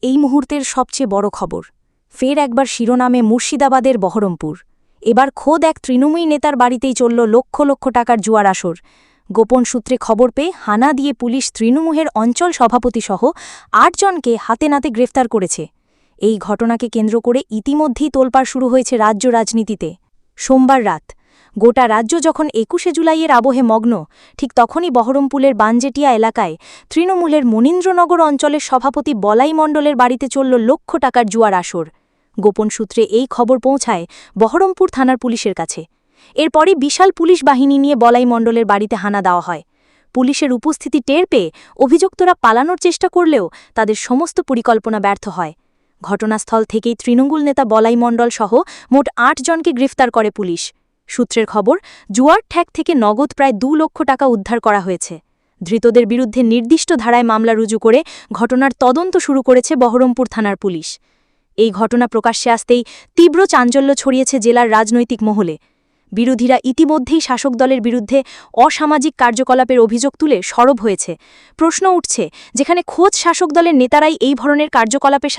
এই মুহূর্তের সবচেয়ে বড় খবর ফের একবার শিরোনামে মুর্শিদাবাদের বহরমপুর। এবার খোদ এক তৃণমূল নেতার বাড়িতেই চলল লক্ষ লক্ষ টাকার জুয়ার আসর। গোপন সূত্রে খবর পেয়ে হানা দিয়ে পুলিশ তৃণমূলের অঞ্চল সভাপতিসহ ৮ জনকে হাতে নাতে গ্রেফতার করেছে। এই ঘটনাকে কেন্দ্র করে ইতিমধ্যেই তোলপাড় শুরু হয়েছে রাজ্য রাজনীতিতে। সোমবার রাত গোটা রাজ্য যখন ২১শে জুলাইয়ের আবহে মগ্ন, ঠিক তখনই বহরমপুরের বানজেটিয়া এলাকায় তৃণমূলের মনীন্দ্রনগর অঞ্চলের সভাপতি বলাই মণ্ডলের বাড়িতে চলল লক্ষ টাকার জুয়ার আসর। গোপন সূত্রে এই খবর পৌঁছায় বহরমপুর থানার পুলিশের কাছে। এরপরই বিশাল পুলিশ বাহিনী নিয়ে বলাই মণ্ডলের বাড়িতে হানা দেওয়া হয়। পুলিশের উপস্থিতি টের পেয়ে অভিযুক্তরা পালানোর চেষ্টা করলেও তাদের সমস্ত পরিকল্পনা ব্যর্থ হয়। ঘটনাস্থল থেকেই তৃণমূল নেতা বলাই মণ্ডল সহ মোট ৮ জনকে গ্রেফতার করে পুলিশ। সূত্রের খবর, জুয়ার ঠ্যাক থেকে নগদ প্রায় ২ লক্ষ টাকা উদ্ধার করা হয়েছে। ধৃতদের বিরুদ্ধে নির্দিষ্ট ধারায় মামলা রুজু করে ঘটনার তদন্ত শুরু করেছে বহরমপুর থানার পুলিশ। এই ঘটনা প্রকাশ্যে আসতেই তীব্র চাঞ্চল্য ছড়িয়েছে জেলার রাজনৈতিক মহলে। বিরোধীরা ইতিমধ্যেই শাসক দলের বিরুদ্ধে অসামাজিক কার্যকলাপের অভিযোগ তুলে সরব হয়েছে। প্রশ্ন উঠছে, যেখানে খোদ শাসক দলের নেতারাই এই ধরনের কার্যকলাপের